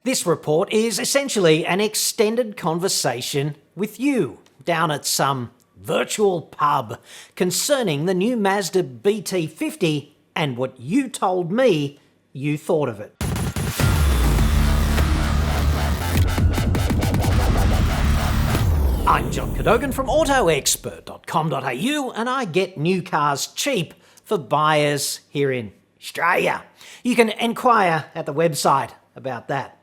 This report is essentially an extended conversation with you down at some virtual pub concerning the new Mazda BT 50 and what you told me you thought of it. I'm John Cadogan from AutoExpert.com.au, and I get new cars cheap for buyers here in Australia. You can inquire at the website about that.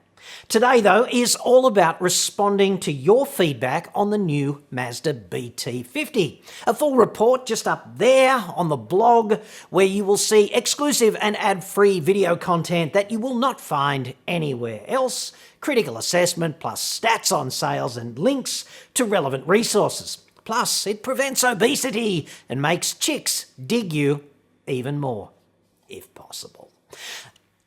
Today, though, is all about responding to your feedback on the new Mazda BT 50. A full report just up there on the blog, where you will see exclusive and ad-free video content that you will not find anywhere else, critical assessment plus stats on sales and links to relevant resources. Plus, it prevents obesity and makes chicks dig you even more, if possible.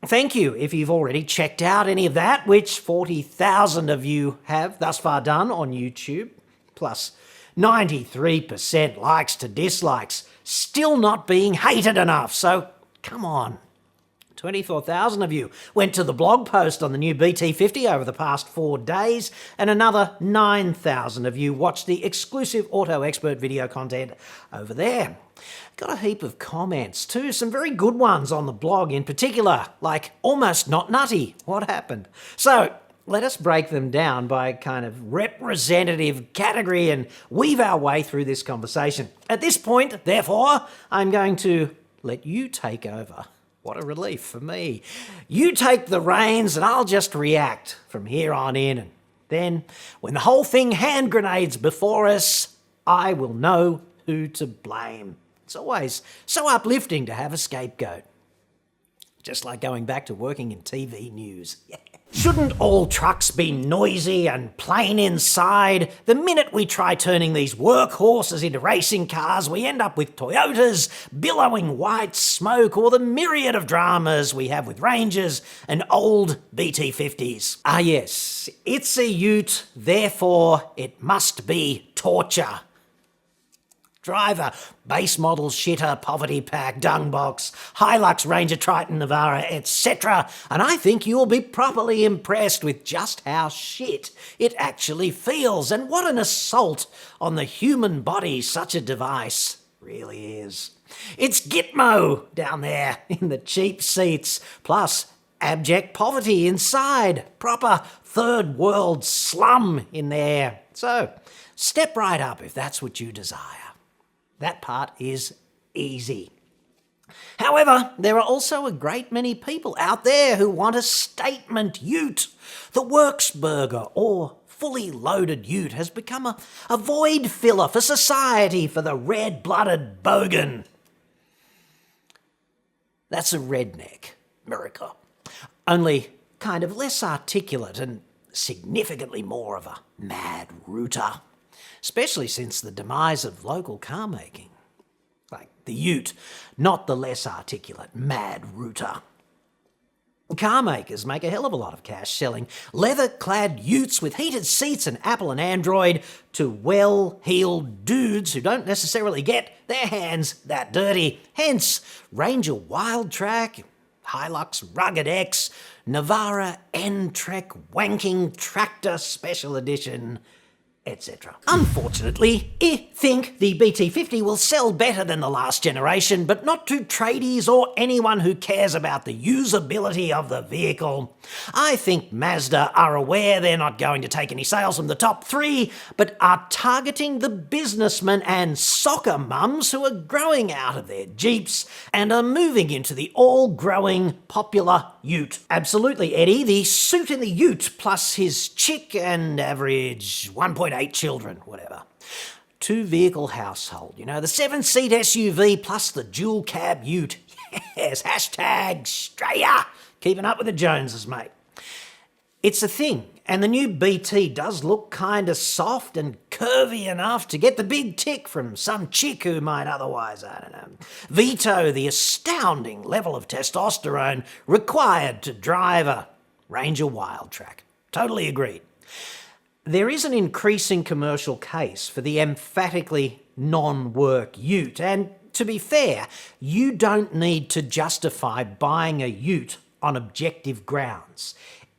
Thank you if you've already checked out any of that, which 40,000 of you have thus far done on YouTube, plus 93% likes to dislikes, still not being hated enough, so come on. 24,000 of you went to the blog post on the new BT50 over the past 4 days, and another 9,000 of you watched the exclusive Auto Expert video content over there. Got a heap of comments too, some very good ones on the blog in particular, like almost not nutty. What happened? So let us break them down by kind of representative category and weave our way through this conversation. At this point, therefore, I'm going to let you take over. What a relief for me. You take the reins and I'll just react from here on in. And then, when the whole thing hand grenades before us, I will know who to blame. It's always so uplifting to have a scapegoat. Just like going back to working in TV news. Yeah. Shouldn't all trucks be noisy and plain inside? The minute we try turning these workhorses into racing cars, we end up with Toyotas, billowing white smoke, or the myriad of dramas we have with Rangers and old BT50s. Ah yes, it's a ute, therefore it must be torture. Driver, base model shitter, poverty pack, dung box, Hilux, Ranger, Triton, Navara, etc. And I think you'll be properly impressed with just how shit it actually feels and what an assault on the human body such a device really is. It's Gitmo down there in the cheap seats, plus abject poverty inside, proper third world slum in there. So step right up if that's what you desire. That part is easy. However, there are also a great many people out there who want a statement ute. The Works Burger or fully loaded ute has become a void filler for society for the red-blooded bogan. That's a redneck, America. Only kind of less articulate and significantly more of a mad rooter. Especially since the demise of local car making. Like the ute, not the less articulate mad rooter. Car makers make a hell of a lot of cash selling leather-clad utes with heated seats and Apple and Android to well-heeled dudes who don't necessarily get their hands that dirty. Hence, Ranger Wildtrak, Hilux Rugged X, Navara N-Trek Wanking Tractor Special Edition, etc. Unfortunately, I think the BT50 will sell better than the last generation, but not to tradies or anyone who cares about the usability of the vehicle. I think Mazda are aware they're not going to take any sales from the top 3, but are targeting the businessmen and soccer mums who are growing out of their Jeeps and are moving into the all-growing popular ute. Absolutely, Eddie, the suit in the ute plus his chick and average 1.8 children, whatever. 2-vehicle household, you know, the 7-seat SUV plus the dual cab ute. Yes, hashtag Australia. Keeping up with the Joneses, mate. It's a thing, and the new BT does look kinda soft and curvy enough to get the big tick from some chick who might otherwise, I don't know, veto the astounding level of testosterone required to drive a Ranger Wildtrak. Totally agreed. There is an increasing commercial case for the emphatically non-work ute, and to be fair, you don't need to justify buying a ute on objective grounds.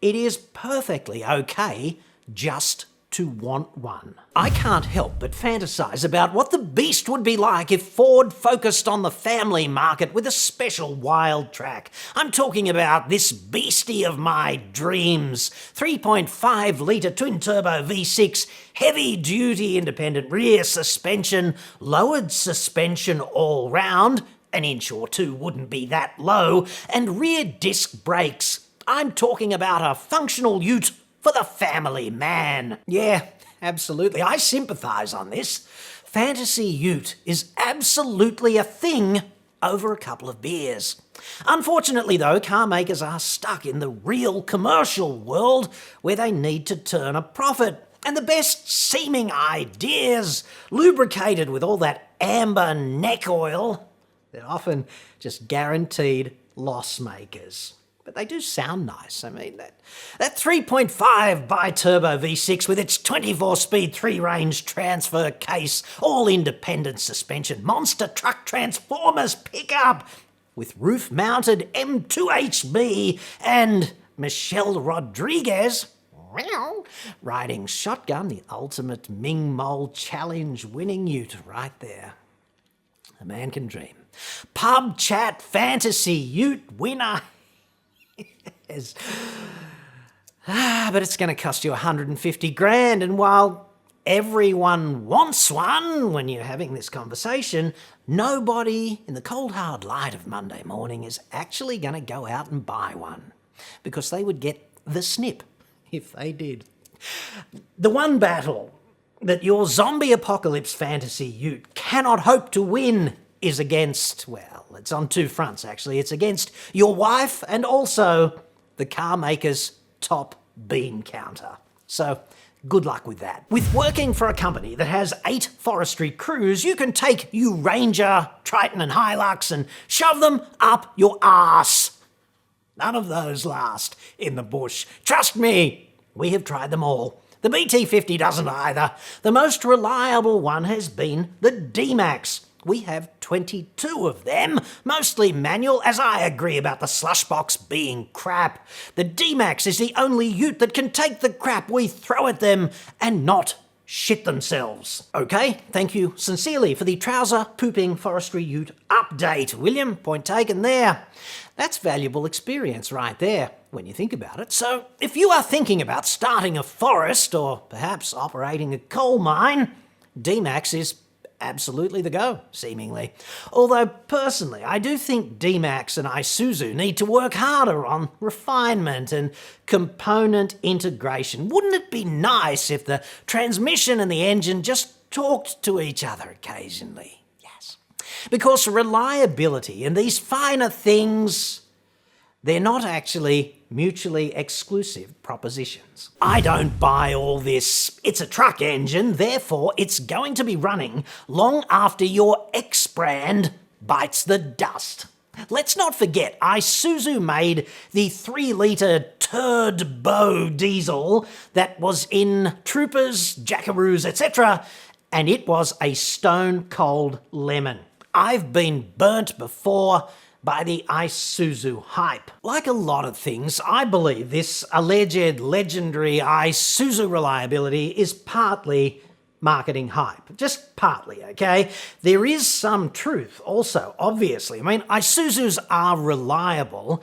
it is perfectly okay just to want one. I can't help but fantasize about what the beast would be like if Ford focused on the family market with a special wild track. I'm talking about this beastie of my dreams. 3.5 litre twin-turbo V6, heavy-duty independent rear suspension, lowered suspension all round, an inch or two wouldn't be that low, and rear disc brakes. I'm talking about a functional ute for the family man. Yeah, absolutely. I sympathise on this. Fantasy ute is absolutely a thing over a couple of beers. Unfortunately, though, car makers are stuck in the real commercial world where they need to turn a profit. And the best seeming ideas, lubricated with all that amber neck oil, they're often just guaranteed loss makers. But they do sound nice. I mean, that 3.5 bi-turbo V6 with its 24-speed 3-range transfer case, all-independent suspension, monster truck transformers pickup with roof-mounted M2HB and Michelle Rodriguez riding shotgun, the ultimate Ming Mole Challenge winning ute right there. A man can dream. Pub chat fantasy ute winner. Yes. But it's going to cost you 150 grand, and while everyone wants one when you're having this conversation, nobody in the cold hard light of Monday morning is actually going to go out and buy one, because they would get the snip if they did. The one battle that your zombie apocalypse fantasy ute cannot hope to win is against, well, it's on two fronts actually. It's against your wife and also the car maker's top bean counter. So good luck with that. With working for a company that has 8 forestry crews, you can take you Ranger, Triton and Hilux and shove them up your arse. None of those last in the bush. Trust me, we have tried them all. The BT50 doesn't either. The most reliable one has been the D MAX. We have 22 of them, mostly manual, as I agree about the slush box being crap. The D MAX is the only ute that can take the crap we throw at them and not shit themselves. Okay, thank you sincerely for the trouser pooping forestry ute update, William. Point taken there. That's valuable experience right there when you think about it. So if you are thinking about starting a forest or perhaps operating a coal mine, D MAX is absolutely the go, seemingly. Although, personally, I do think D MAX and Isuzu need to work harder on refinement and component integration. Wouldn't it be nice if the transmission and the engine just talked to each other occasionally? Yes. Because reliability and these finer things, they're not actually mutually exclusive propositions. I don't buy all this, it's a truck engine, therefore it's going to be running long after your X brand bites the dust. Let's not forget, Isuzu made the 3-litre turbo diesel that was in Troopers, Jackaroos, etc., and it was a stone cold lemon. I've been burnt before by the Isuzu hype. Like a lot of things, I believe this alleged legendary Isuzu reliability is partly marketing hype. Just partly, okay? There is some truth also, obviously. I mean, Isuzus are reliable.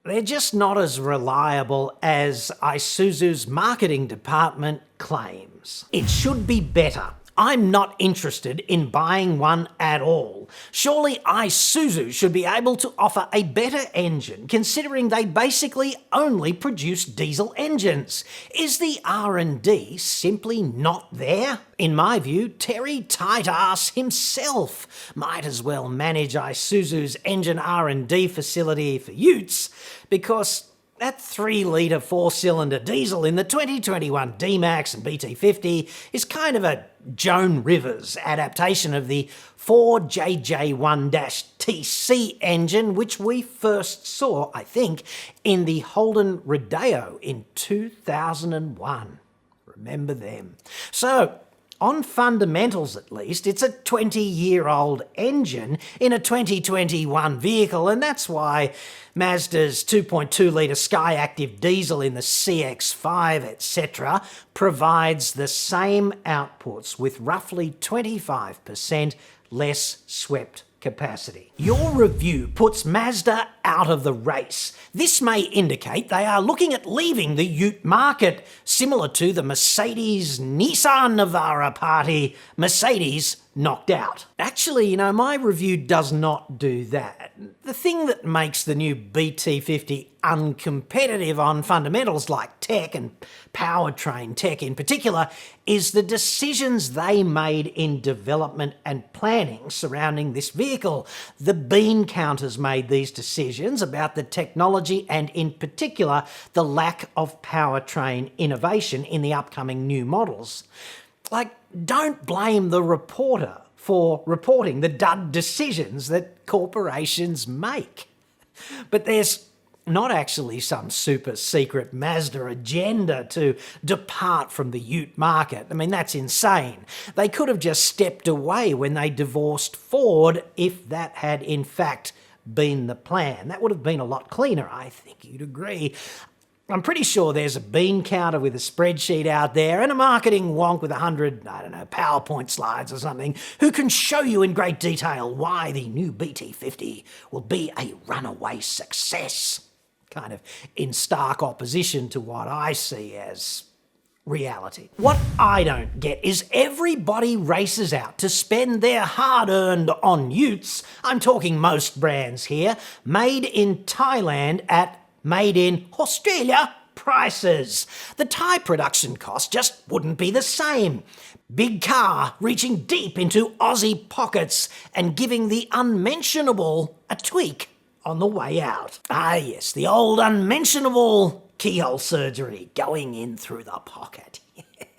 They're just not as reliable as Isuzu's marketing department claims. It should be better. I'm not interested in buying one at all. Surely Isuzu should be able to offer a better engine, considering they basically only produce diesel engines. Is the R&D simply not there? In my view, Terry Tight-Ass himself might as well manage Isuzu's engine R&D facility for utes, because that 3-litre 4-cylinder diesel in the 2021 D MAX and BT50 is kind of a Joan Rivers adaptation of the 4JJ1-TC engine, which we first saw, I think, in the Holden Rodeo in 2001. Remember them. So, On fundamentals at least, it's a 20-year-old engine in a 2021 vehicle, and that's why Mazda's 2.2-litre Skyactiv diesel in the CX-5, etc., provides the same outputs with roughly 25% less swept capacity. Your review puts Mazda out of the race. This may indicate they are looking at leaving the ute market, similar to the Mercedes-Nissan Navara party Mercedes knocked out. Actually, my review does not do that. The thing that makes the new BT50 uncompetitive on fundamentals like tech and powertrain tech in particular is the decisions they made in development and planning surrounding this vehicle. The bean counters made these decisions about the technology and in particular the lack of powertrain innovation in the upcoming new models. Don't blame the reporter for reporting the dud decisions that corporations make. But there's not actually some super secret Mazda agenda to depart from the ute market. That's insane. They could have just stepped away when they divorced Ford if that had in fact been the plan. That would have been a lot cleaner, I think you'd agree. I'm pretty sure there's a bean counter with a spreadsheet out there and a marketing wonk with 100, PowerPoint slides or something, who can show you in great detail why the new BT50 will be a runaway success. Kind of in stark opposition to what I see as reality. What I don't get is everybody races out to spend their hard-earned on utes, I'm talking most brands here, made in Thailand at made in Australia prices. The Thai production cost just wouldn't be the same. Big car reaching deep into Aussie pockets and giving the unmentionable a tweak on the way out. Ah yes, the old unmentionable keyhole surgery going in through the pocket.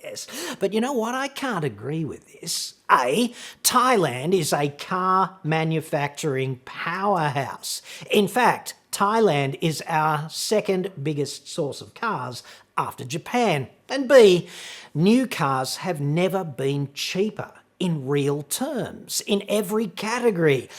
Yes. But you know what? I can't agree with this. A, Thailand is a car manufacturing powerhouse. In fact, Thailand is our second biggest source of cars after Japan. And B, new cars have never been cheaper in real terms, in every category,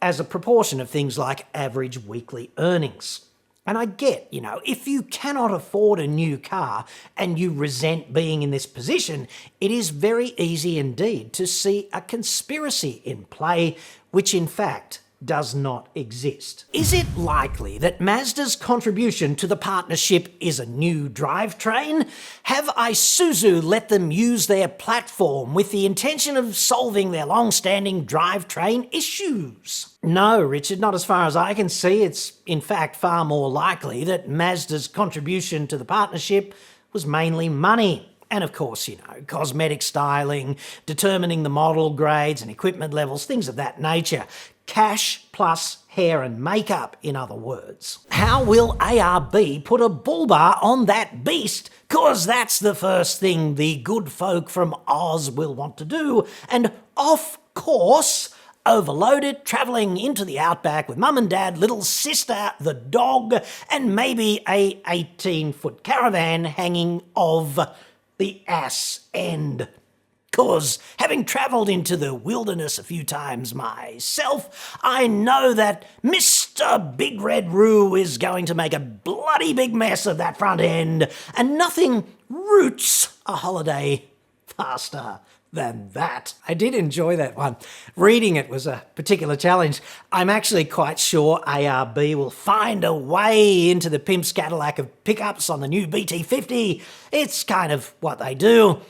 as a proportion of things like average weekly earnings. And I get, if you cannot afford a new car and you resent being in this position, it is very easy indeed to see a conspiracy in play, which in fact does not exist. Is it likely that Mazda's contribution to the partnership is a new drivetrain? Have Isuzu let them use their platform with the intention of solving their long-standing drivetrain issues? No, Richard, not as far as I can see. It's in fact far more likely that Mazda's contribution to the partnership was mainly money. And of course, cosmetic styling, determining the model grades and equipment levels, things of that nature. Cash plus hair and makeup, in other words. How will ARB put a bull bar on that beast? 'Cause that's the first thing the good folk from Oz will want to do. And of course, overloaded, travelling into the outback with mum and dad, little sister, the dog, and maybe a 18-foot caravan hanging of the ass end. 'Cause having travelled into the wilderness a few times myself, I know that Mr. Big Red Roo is going to make a bloody big mess of that front end, and nothing roots a holiday faster than that. I did enjoy that one. Reading it was a particular challenge. I'm actually quite sure ARB will find a way into the pimp's Cadillac of pickups on the new BT50. It's kind of what they do.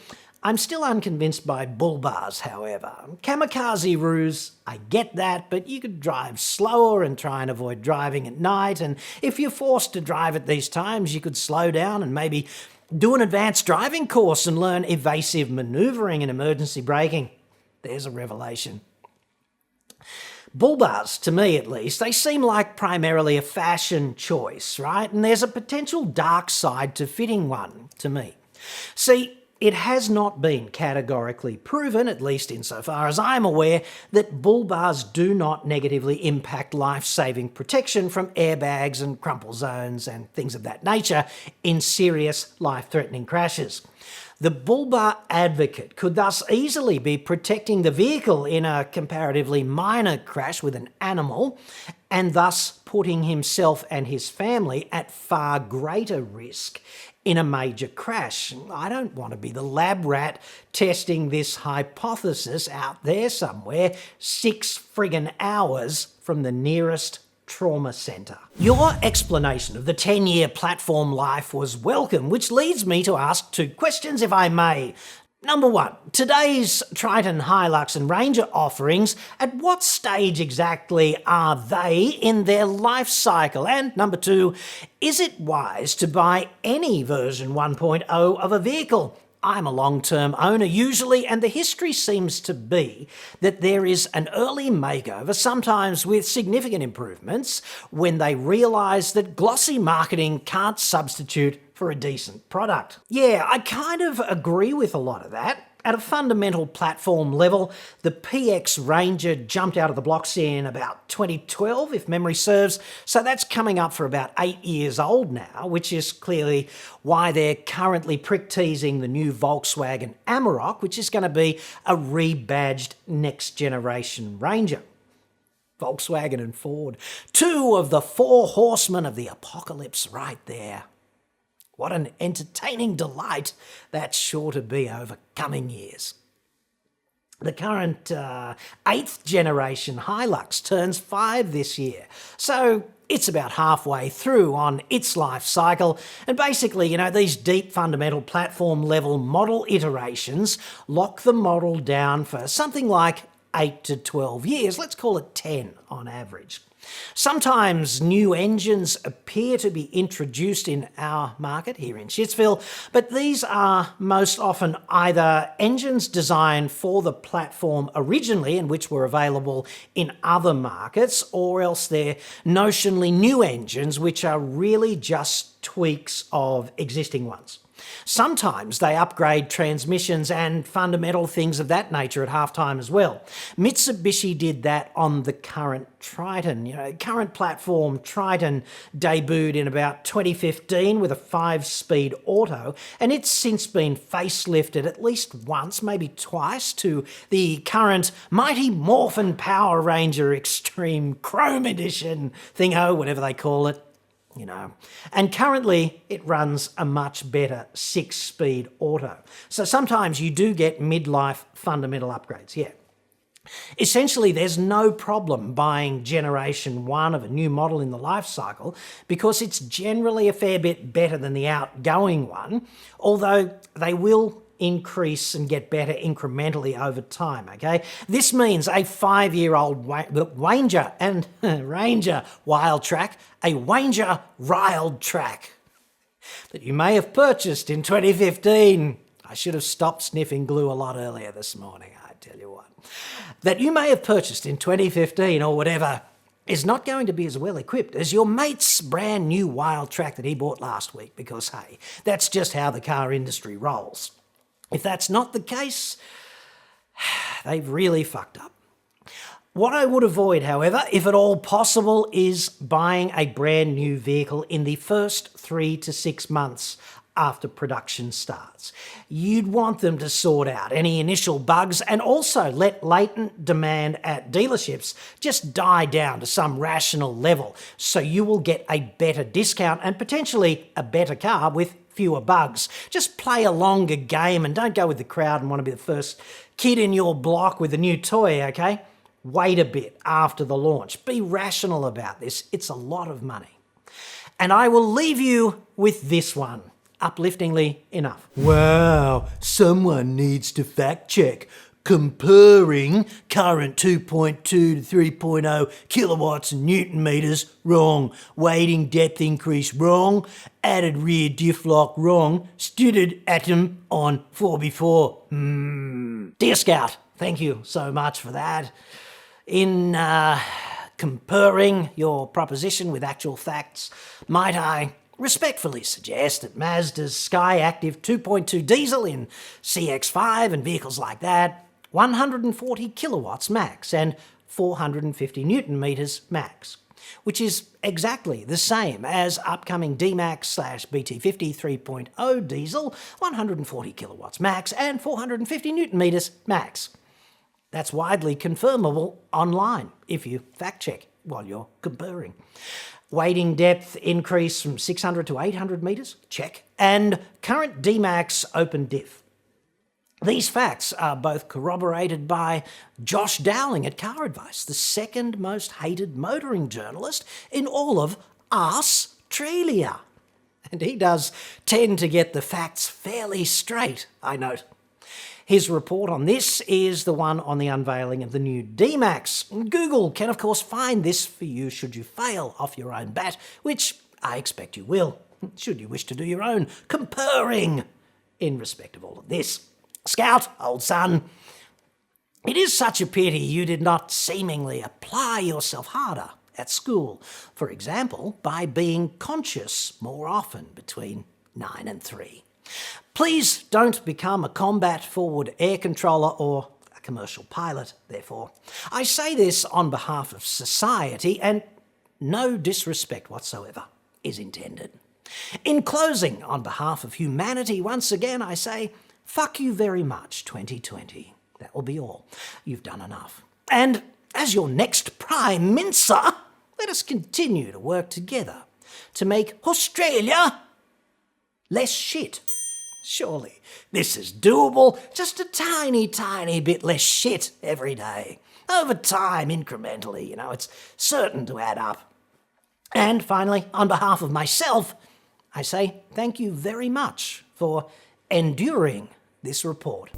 I'm still unconvinced by bull bars, however. Kamikaze roos, I get that, but you could drive slower and try and avoid driving at night, and if you're forced to drive at these times, you could slow down and maybe do an advanced driving course and learn evasive manoeuvring and emergency braking. There's a revelation. Bull bars, to me at least, they seem like primarily a fashion choice, right? And there's a potential dark side to fitting one, to me. See, it has not been categorically proven, at least insofar as I'm aware, that bull bars do not negatively impact life-saving protection from airbags and crumple zones and things of that nature in serious life-threatening crashes. The bull bar advocate could thus easily be protecting the vehicle in a comparatively minor crash with an animal, and thus putting himself and his family at far greater risk in a major crash. I don't want to be the lab rat testing this hypothesis out there somewhere 6 friggin' hours from the nearest trauma centre. Your explanation of the 10-year platform life was welcome, which leads me to ask 2 questions, if I may. Number 1, today's Triton, Hilux and Ranger offerings, at what stage exactly are they in their life cycle? And number 2, is it wise to buy any version 1.0 of a vehicle? I'm a long-term owner usually, and the history seems to be that there is an early makeover, sometimes with significant improvements, when they realise that glossy marketing can't substitute for a decent product. Yeah, I kind of agree with a lot of that. At a fundamental platform level, the PX Ranger jumped out of the blocks in about 2012, if memory serves, so that's coming up for about 8 years old now, which is clearly why they're currently prick-teasing the new Volkswagen Amarok, which is going to be a rebadged next-generation Ranger. Volkswagen and Ford, 2 of the 4 horsemen of the apocalypse right there. What an entertaining delight that's sure to be over coming years. The current 8th generation Hilux turns 5 this year, so it's about halfway through on its life cycle, and basically, these deep fundamental platform level model iterations lock the model down for something like 8 to 12 years, let's call it 10 on average. Sometimes new engines appear to be introduced in our market here in Shitsville, but these are most often either engines designed for the platform originally and which were available in other markets, or else they're notionally new engines which are really just tweaks of existing ones. Sometimes they upgrade transmissions and fundamental things of that nature at halftime as well. Mitsubishi did that on the current Triton. Current platform Triton debuted in about 2015 with a 5-speed auto, and it's since been facelifted at least once, maybe twice, to the current Mighty Morphin Power Ranger Extreme Chrome Edition thingo, whatever they call it. And currently it runs a much better 6-speed auto. So sometimes you do get midlife fundamental upgrades, yeah. Essentially, there's no problem buying generation 1 of a new model in the life cycle because it's generally a fair bit better than the outgoing one, although they will increase and get better incrementally over time, okay? This means a 5-year-old Ranger and Ranger Wild Track, a Ranger Wild Track that you may have purchased in 2015. I should have stopped sniffing glue a lot earlier this morning, I tell you what. That you may have purchased in 2015 or whatever is not going to be as well equipped as your mate's brand new Wild Track that he bought last week because, hey, that's just how the car industry rolls. If that's not the case, they've really fucked up. What I would avoid, however, if at all possible, is buying a brand new vehicle in the first 3 to 6 months after production starts. You'd want them to sort out any initial bugs and also let latent demand at dealerships just die down to some rational level so you will get a better discount and potentially a better car with fewer bugs. Just play a longer game and don't go with the crowd and want to be the first kid in your block with a new toy, okay? Wait a bit after the launch. Be rational about this. It's a lot of money. And I will leave you with this one. Upliftingly enough. Wow, someone needs to fact check. Comparing current 2.2 to 3.0 kilowatts and newton meters, wrong. Weighting depth increase, wrong. Added rear diff lock, wrong. Studded atom on 4x4. Dear Scout, thank you so much for that. In comparing your proposition with actual facts, might I respectfully suggest that Mazda's Skyactiv 2.2 diesel in CX-5 and vehicles like that, 140 kilowatts max and 450 newton meters max. which is exactly the same as upcoming D MAX/BT50 3.0 diesel, 140 kilowatts max and 450 newton meters max. That's widely confirmable online if you fact check while you're comparing. Wading depth increase from 600 to 800 metres, check. And current D MAX open diff. These facts are both corroborated by Josh Dowling at Car Advice, the second most hated motoring journalist in all of Australia. And he does tend to get the facts fairly straight, I note. His report on this is the one on the unveiling of the new D MAX. Google can, of course, find this for you should you fail off your own bat, which I expect you will, should you wish to do your own comparing in respect of all of this. Scout, old son, it is such a pity you did not seemingly apply yourself harder at school, for example, by being conscious more often between 9 and 3. Please don't become a combat-forward air controller or a commercial pilot, therefore. I say this on behalf of society, and no disrespect whatsoever is intended. In closing, on behalf of humanity, once again I say, fuck you very much, 2020. That will be all. You've done enough. And as your next Prime Minister, let us continue to work together to make Australia less shit. Surely this is doable, just a tiny, tiny bit less shit every day. Over time, incrementally, it's certain to add up. And finally, on behalf of myself, I say thank you very much for enduring this report.